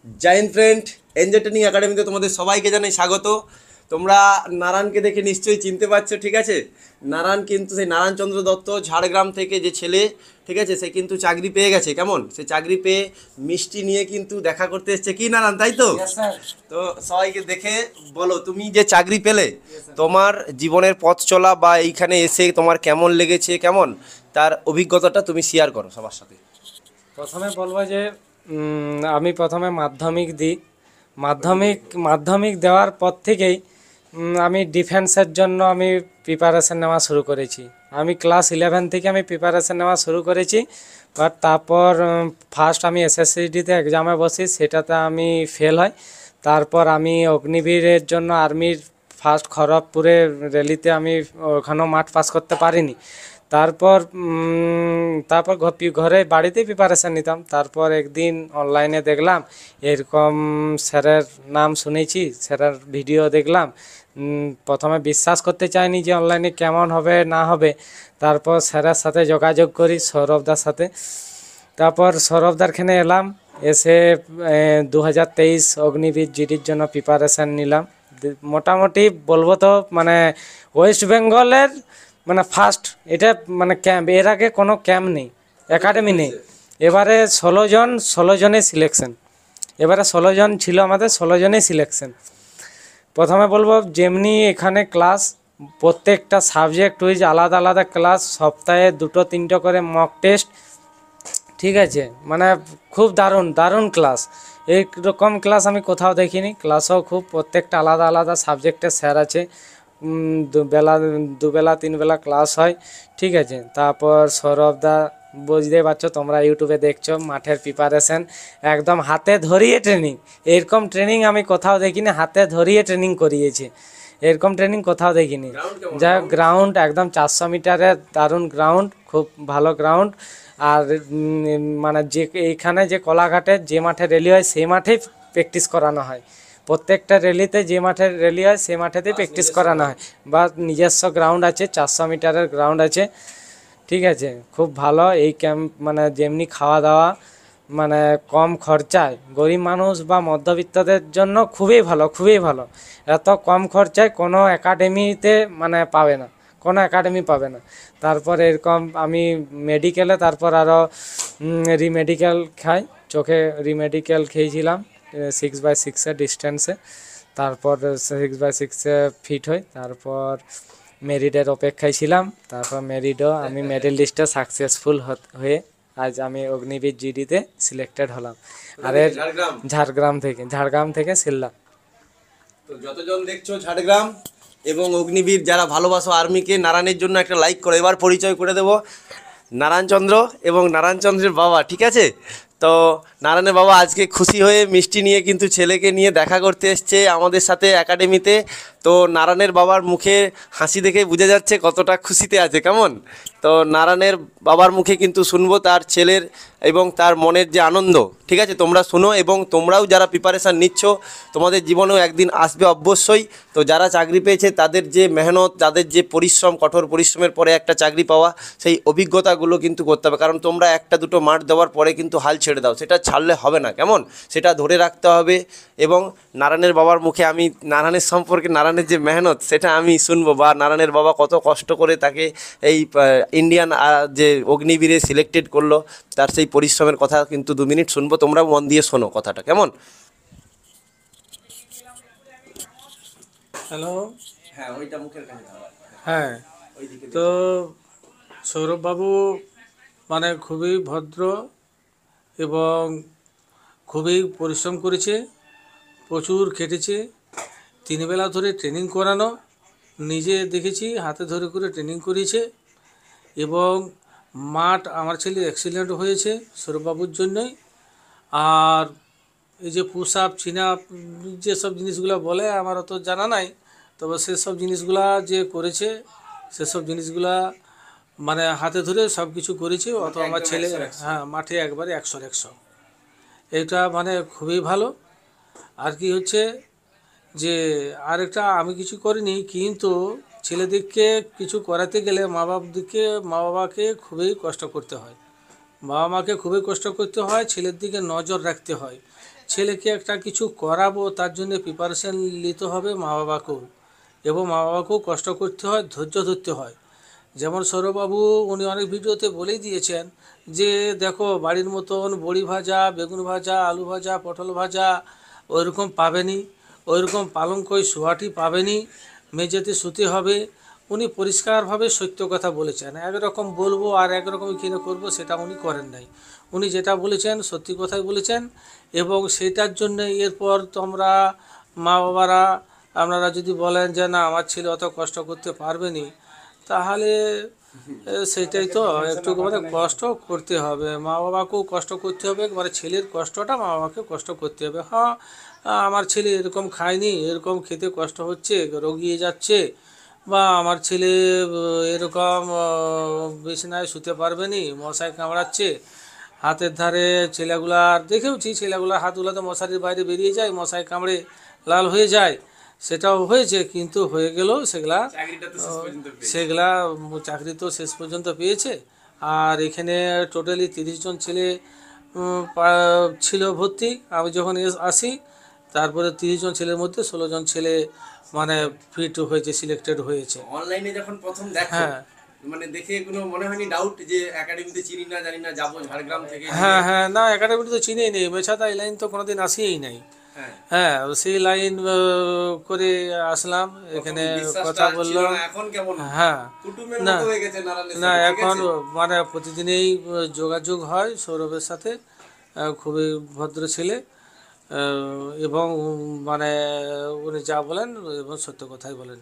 জয় Hind friend, enjoy training একাডেমিতে তোমাদের সবাইকে জানাই স্বাগত। তোমরা নারায়ণকে দেখে নিশ্চয়ই চিনতে পারছো, ঠিক আছে? নারায়ণ কিন্তু সেই নারায়ণচন্দ্র দত্ত ঝাড়গ্রাম থেকে যে ছেলে, ঠিক আছে, সে কিন্তু চাকরি পেয়ে গেছে। কেমন সে চাকরি পেয়ে মিষ্টি নিয়ে কিন্তু দেখা করতে এসছে, কি নারায়ণ, তাই তো? তো সবাইকে দেখে বলো, তুমি যে চাকরি পেলে তোমার জীবনের পথ চলা বা এইখানে এসে তোমার কেমন লেগেছে, কেমন তার অভিজ্ঞতাটা তুমি শেয়ার করো সবার সাথে। প্রথমে বলবো যে আমি প্রথমে মাধ্যমিক দিই। মাধ্যমিক দেওয়ার পর থেকেই আমি ডিফেন্সের জন্য আমি প্রিপারেশান নেওয়া শুরু করেছি। আমি ক্লাস 11 থেকে আমি প্রিপারেশান নেওয়া শুরু করেছি। বাট তারপর ফার্স্ট আমি এসএসসিডিতে এক্সামে বসি, সেটাতে আমি ফেল হয়। তারপর আমি অগ্নিবীরের জন্য আর্মির ফার্স্ট খড়গপুরে র্যালিতে আমি ওখানেও মাঠ পাস করতে পারিনি। তারপর ঘরে বাড়িতেই প্রিপারেশান নিতাম। তারপর একদিন অনলাইনে দেখলাম এরকম স্যারের নাম শুনেছি, স্যারের ভিডিও দেখলাম। প্রথমে বিশ্বাস করতে চাইনি যে অনলাইনে কেমন হবে না হবে। তারপর স্যারের সাথে যোগাযোগ করি, সৌরভদার সাথে। তারপর সৌরভদারখানে এলাম, এসে 2023 অগ্নিবীর জিডির জন্য প্রিপারেশান নিলাম। মোটামুটি বলবো তো মানে ওয়েস্ট বেঙ্গলের মানে ফার্স্ট এটা মানে ক্যাম্প, এর আগে কোনো ক্যাম্প নেই, একাডেমি নেই। এবারে 16 জনের সিলেকশন, এবারে 16 জন ছিল আমাদের, 16 জনেই সিলেকশন। প্রথমে বলবো যেমনি এখানে ক্লাস, প্রত্যেকটা সাবজেক্ট ওইজ আলাদা আলাদা ক্লাস, সপ্তাহে 2-3 করে মক টেস্ট, ঠিক আছে? মানে খুব দারুণ দারুণ ক্লাস। এইরকম ক্লাস আমি কোথাও দেখিনি। ক্লাসও খুব, প্রত্যেকটা আলাদা আলাদা সাবজেক্টের স্যার আছে। দুবেলা 3 বেলা ক্লাস হয়, ঠিক আছে? তারপর সৌরভদা, বুঝতেই পারছো, তোমরা ইউটিউবে দেখছো, মাঠের প্রিপারেশন একদম হাতে ধরিয়ে ট্রেনিং। এরকম ট্রেনিং আমি কোথাও দেখিনি, হাতে ধরিয়ে ট্রেনিং করিয়েছে, এরকম ট্রেনিং কোথাও দেখিনি। যা গ্রাউন্ড একদম 400 মিটারের দারুণ গ্রাউন্ড, খুব ভালো গ্রাউন্ড। আর মানে যে এইখানে যে কলাঘাটের যে মাঠে র্যালি হয় সেই মাঠেই প্র্যাকটিস করানো হয়। প্রত্যেকটা র্যালিতে যে মাঠে র্যালি হয় সেই মাঠেতেই প্র্যাকটিস করানো হয়। বা নিজস্ব গ্রাউন্ড আছে, 400 মিটারের গ্রাউন্ড আছে, ঠিক আছে? খুব ভালো এই ক্যাম্প। মানে যেমনি খাওয়া দাওয়া, মানে কম খরচায় গরিব মানুষ বা মধ্যবিত্তদের জন্য খুবই ভালো, খুবই ভালো। এত কম খরচায় কোনো একাডেমিতে মানে পাবে না, কোনো একাডেমি পাবে না। তারপর এরকম আমি মেডিকেলে, তারপর আরও রিমেডিকেল খাই, চোখে রিমেডিকেল খেয়েছিলাম 6x6 ডিস্টেন্সে। তারপর 6x6 ফিট হই। তারপর মেরিটের অপেক্ষায় ছিলাম। তারপর মেরিটও আমি মেরিট লিস্টে সাকসেসফুল হয়ে আজ আমি অগ্নিবীর জিডিতে সিলেক্টেড হলাম। আর এর ঝাড়গ্রাম থেকে সিল্লা। তো যতজন দেখছো ঝাড়গ্রাম এবং অগ্নিবীর যারা ভালোবাসো আর্মিকে, নারায়ণের জন্য একটা লাইক করো। এবার পরিচয় করে দেবো নারায়ণচন্দ্র এবং নারায়ণচন্দ্রের বাবা, ঠিক আছে? তো নারায়ণের বাবা আজকে খুশি হয়ে মিষ্টি নিয়ে কিন্তু ছেলেকে নিয়ে দেখা করতে এসছে আমাদের সাথে একাডেমিতে। তো নারায়ণের বাবার মুখে হাসি দেখে বোঝা যাচ্ছে কতটা খুশিতে আছে, কেমন? তো নারায়ণের বাবার মুখে কিন্তু শুনবো তার ছেলের এবং তার মনের যে আনন্দ, ঠিক আছে? তোমরা শোনো এবং তোমরাও যারা প্রিপারেশান নিচ্ছ তোমাদের জীবনেও একদিন আসবে অবশ্যই। তো যারা চাকরি পেয়েছে তাদের যে মেহনত, তাদের যে পরিশ্রম, কঠোর পরিশ্রমের পরে একটা চাকরি পাওয়া, সেই অভিজ্ঞতাগুলো কিন্তু করতে হবে। কারণ তোমরা একটা দুটো মাঠ দেওয়ার পরে কিন্তু হাল ছেড়ে দাও, সেটা ছাড়লে হবে না, কেমন? সেটা ধরে রাখতে হবে। এবং নারায়ণের বাবার মুখে আমি নারায়ণের সম্পর্কে, নারায়ণের যে মেহনত সেটা আমি শুনবো, বা নারায়ণের বাবা কত কষ্ট করে তাকে এই ইন্ডিয়ান যে অগ্নিবীরে সিলেক্টেড করলো, তার সেই পরিশ্রমের কথা কিন্তু 2 মিনিট শুনবো। তোমরা মন দিয়ে শোনো কথাটা, কেমন? হ্যালো। হ্যাঁ, ওইটা মুখের কাছে। হ্যাঁ, তো সৌরভবাবু মানে খুবই ভদ্র এবং খুবই পরিশ্রম করেছে, প্রচুর খেটেছে। 3 বেলা ধরে ট্রেনিং করানো, নিজে দেখেছি, হাতে ধরে করে ট্রেনিং করিয়েছে। এবং মাঠ আমার ছেলে অ্যাক্সিডেন্ট হয়েছে সৌরভবাবুর জন্যই। আর এই যে পুশ আপ, চিন আপ, যেসব জিনিসগুলো বলে আমার অত জানা নাই, তবে সেসব জিনিসগুলা যে করেছে, সেসব জিনিসগুলা মানে হাতে ধরে সব কিছু করেছে। অত আমার ছেলে, হ্যাঁ, মাঠে একবারে 100-100। এটা মানে খুবই ভালো। আর কি হচ্ছে যে আরেকটা, আমি কিছু করিনি, কিন্তু ছেলেদেরকে কিছু করাতে গেলে মা বাবাকে খুবই কষ্ট করতে হয়। বাবা মাকে খুবই কষ্ট করতে হয়, ছেলের দিকে নজর রাখতে হয়। ছেলেকে একটা কিছু করাবো, তার জন্য প্রিপারেশান নিতে হবে মা বাবাকেও, এবং মা বাবাকেও কষ্ট করতে হয়, ধৈর্য ধরতে হয়। যেমন সৌরভবাবু উনি অনেক ভিডিওতে বলেই দিয়েছেন যে দেখো, বাড়ির মতন বড়ি ভাজা, বেগুন ভাজা, আলু ভাজা, পটল ভাজা ওইরকম পাবেনি, ওইরকম পালঙ্কই সোয়াটি পাবেনি, মেঝেতে শুতে হবে। উনি পরিষ্কারভাবে সত্য কথা বলেছেন। একরকম বলবো আর একরকম কিনে করব সেটা উনি করেন নাই। উনি যেটা বলেছেন সত্যি কথাই বলেছেন, এবং সেটার জন্য এরপর তোমরা মা বাবারা আপনারা যদি বলেন যে না আমার ছেলে অত কষ্ট করতে পারবে নি, তাহলে সেটাই তো, একটু মানে কষ্ট করতে হবে, মা বাবাকেও কষ্ট করতে হবে, মানে ছেলের কষ্টটা মা বাবাকে কষ্ট করতে হবে। হ্যাঁ, আমার ছেলে এরকম খায়নি, এরকম খেতে কষ্ট হচ্ছে, রোগিয়ে যাচ্ছে, বা আমার ছেলে এরকম বিছানায় শুতে পারবে নি, মশায় কামড়াচ্ছে, হাতের ধারে ছেলেগুলার দেখেওছি, ছেলেগুলার হাতগুলো তো মশারির বাইরে বেরিয়ে যায়, মশায় কামড়ে লাল হয়ে যায়, সেটাও হয়েছে, কিন্তু হয়ে গেলেও সেগুলা সেগুলা চাকরি তো শেষ পর্যন্ত পেয়েছে। আর এখানে টোটালি 30 জন ছেলে ছিল ভর্তি। আমি যখন আসি, তারপরে 30 জন ছেলের মধ্যে 16 জন ছেলে মানে ফিট হয়েছে, সিলেক্টেড হয়েছে। অনলাইনে যখন প্রথম দেখো, হ্যাঁ মানে দেখে কোনো মনে হয়নি ডাউট যে একাডেমিতে চিনি না জানি না, যাবো ঝাড়গ্রাম থেকে হ্যাঁ হ্যাঁ, না একাডেমি তো চিনেই নেই, মেছাদা এই লাইন তো কোনোদিন আসিই নাই। হ্যাঁ, হ্যাঁ, সেই লাইন করে আসলাম, এখানে বিশ্বাসটা কথা ছিল বললাম। না, এখন কেমন হ্যাঁ, কুটুমের না মতো হয়ে গেছে নারায়ণের না, সাথে, ঠিক এখন আছে? মানে প্রতিদিনই যোগাযোগ হয় সৌরভের সাথে। খুবই ভদ্র ছেলে, এবং মানে উনি যা বলেন এবং সত্য কথাই বলেন,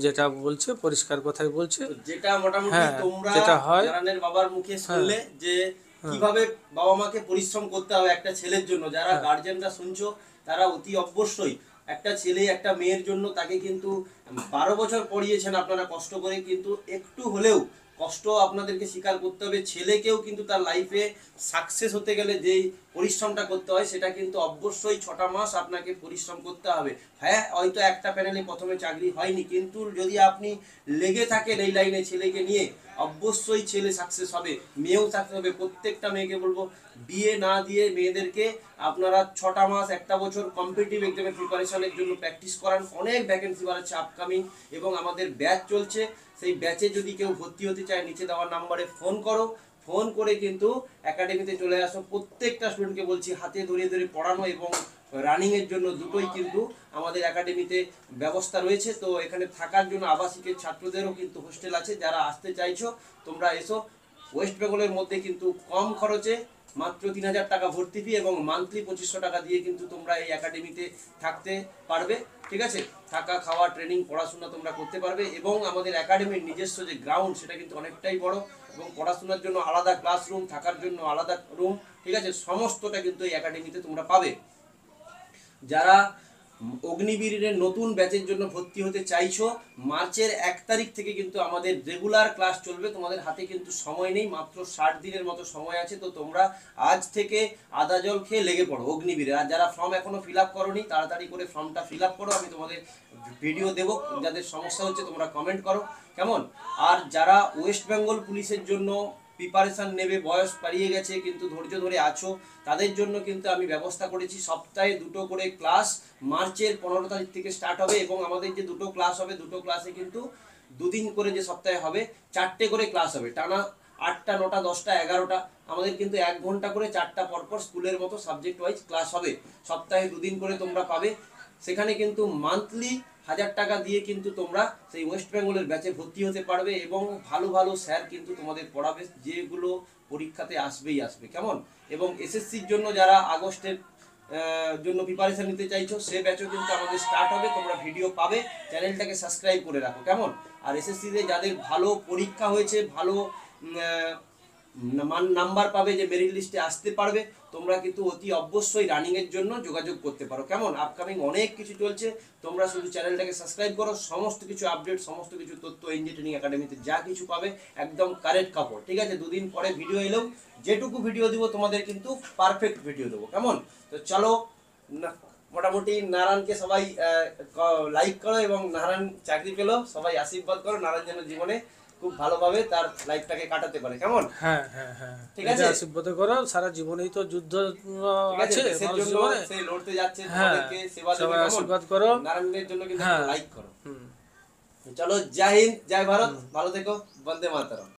যেটা বলছে পরিষ্কার কথাই বলছে। তো যেটা মোটামুটি হ্যাঁ, তোমরা যেটা হয়। নারায়ণের বাবার মুখে হ্যাঁ শুনলে যে হ্যাঁ কিভাবে বাবা মাকে পরিশ্রম করতে হবে একটা ছেলের জন্য, যারা হ্যাঁ গার্জেনরা শুনছো তারা অতি অবশ্যই একটা ছেলে একটা মেয়ের জন্য তাকে কিন্তু 12 বছর পড়িয়েছেন আপনারা কষ্ট করে, কিন্তু একটু হলেও কষ্ট আপনাদেরকে স্বীকার করতে হবে। ছেলেকেও কিন্তু তার লাইফে সাকসেস হতে গেলে যেই পরিশ্রমটা করতে হয় সেটা কিন্তু অবশ্যই 6টা মাস আপনাকে পরিশ্রম করতে হবে। হ্যাঁ, হয়তো একটা প্যানেলে প্রথমে চাকরি হয়নি, কিন্তু যদি আপনি লেগে থাকেন এই লাইনে ছেলেকে নিয়ে, অবশ্যই ছেলে সাকসেস হবে, মেয়েও সাকসেস হবে। প্রত্যেকটা মেয়েকে বলবো, বিয়ে না দিয়ে মেয়েদেরকে আপনারা 6টা মাস 1টা বছর কম্পিটিটিভ এক্সামের প্রিপারেশনের জন্য প্র্যাকটিস করান। অনেক ভ্যাকেন্সি বাড়াচ্ছে আপকামিং, এবং আমাদের ব্যাচ চলছে। সেই ব্যাচে যদি কেউ ভর্তি হতে চায় নিচে দেওয়ার নাম্বারে ফোন করো, ফোন করে কিন্তু একাডেমিতে চলে আসো। প্রত্যেকটা স্টুডেন্টকে বলছি হাতে ধরে ধরে পড়ানো এবং রানিং এর জন্য দুটোই কিন্তু আমাদের একাডেমিতে ব্যবস্থা রয়েছে। তো এখানে থাকার জন্য আবাসিকের ছাত্রদেরও কিন্তু হোস্টেল আছে, যারা আসতে চাইছো তোমরা এসো। ওয়েস্ট বেঙ্গলের মধ্যে কিন্তু কম খরচে মাত্র 3000 টাকা ভর্তি ফি, এবং মান্থলি 2500 টাকা দিয়ে কিন্তু তোমরা এই একাডেমিতে থাকতে পারবে, ঠিক আছে? থাকা খাওয়া ট্রেনিং পড়াশোনা তোমরা করতে পারবে, এবং আমাদের একাডেমির নিজস্ব যে গ্রাউন্ড সেটা কিন্তু অনেকটাই বড়, এবং পড়াশোনার জন্য আলাদা ক্লাসরুম, থাকার জন্য আলাদা রুম, ঠিক আছে? সমস্তটা কিন্তু এই একাডেমিতে তোমরা পাবে। যারা অগ্নিবীরের নতুন ব্যাচের জন্য ভর্তি হতে চাইছো, মার্চের 1 তারিখ থেকে কিন্তু আমাদের রেগুলার ক্লাস চলবে। তোমাদের হাতে কিন্তু সময় নেই, মাত্র 60 দিনের মতো সময় আছে। তো তোমরা আজ থেকে আদা জল খেয়ে লেগে পড়ো অগ্নিবীরে। আর যারা ফর্ম এখনো ফিল আপ করোনি, তাড়াতাড়ি করে ফর্মটা ফিল আপ করো। আমি তোমাদের ভিডিও দেবো, যাদের সমস্যা হচ্ছে তোমরা কমেন্ট করো, কেমন? আর যারা ওয়েস্ট বেঙ্গল পুলিশের জন্য প্রিপারেশন নেবে, বয়স পালিয়ে গেছে কিন্তু ধৈর্য ধরে আছো, তাদের জন্য কিন্তু আমি ব্যবস্থা করেছি সপ্তাহে 2টো করে ক্লাস। মার্চের 15 তারিখ থেকে স্টার্ট হবে, এবং আমাদের যে 2টো ক্লাস হবে, 2টো ক্লাসে কিন্তু 2 দিন করে যে সপ্তাহে হবে 4টে করে ক্লাস হবে, টানা 8টা 9টা 10টা 11টা। আমাদের কিন্তু 1 ঘন্টা করে 4টা পরপর স্কুলের মতো সাবজেক্ট ওয়াইজ ক্লাস হবে, সপ্তাহে 2 দিন করে তোমরা পাবে। সেখানে কিন্তু মান্থলি 1000 টাকা দিয়ে কিন্তু তোমরা সেই ওয়েস্ট বেঙ্গলের ব্যাচে ভর্তি হতে পারবে, এবং ভালো ভালো স্যার কিন্তু তোমাদের পড়াবে, যেগুলো পরীক্ষাতে আসবেই আসবে, কেমন? এবং এসএসসির জন্য যারা আগস্টের জন্য প্রিপারেশন নিতে চাইছো, সে ব্যাচও কিন্তু আমাদের স্টার্ট হবে। তোমরা ভিডিও পাবে, চ্যানেলটাকে সাবস্ক্রাইব করে রাখো, কেমন? আর এসএসসিতে যাদের ভালো পরীক্ষা হয়েছে, ভালো নাম্বার পাবে, যে মেরিট লিস্টে আসতে পারবে, তোমরা কিন্তু অতি অবশ্যই রানিং এর জন্য যোগাযোগ করতে পারো, কেমন? আপকামিং অনেক কিছু চলছে, তোমরা শুধু চ্যানেলটাকে সাবস্ক্রাইব করো। সমস্ত কিছু আপডেট, সমস্ত কিছু তথ্য এনজে ট্রেনিং একাডেমিতে যা কিছু পাবে একদম কারেক্ট কাপড়, ঠিক আছে? 2 দিন পরে ভিডিও এলেও যেটুকু ভিডিও দিব তোমাদের কিন্তু পারফেক্ট ভিডিও দেবো, কেমন? তো চলো, মোটামুটি নারায়ণকে সবাই লাইক করো, এবং নারায়ণ চাকরি পেলো, সবাই আশীর্বাদ করো নারায়ণ যেন জীবনে খুব ভালোভাবে তার লাইফটাকে কাটাতে পারে। কেমন? হ্যাঁ হ্যাঁ হ্যাঁ, ঠিক এটা আছে? আশীর্বাদ করো, সারা জীবনেই তো যুদ্ধ ঠিক আছে? আছে দেশের মানুষ জন্য জীবনে। সে লড়তে যাচ্ছে, হ্যাঁ, তোমাদেরকে সেবা দেবে। সবাই কেমন? আশীর্বাদ করো। নারায়ণের জন্য কিন্তু হ্যাঁ। লাইক করো। হুম। চলো, জয় হিন্দ, জয় ভারত, ভালো থেকো, বন্দে মাতরম।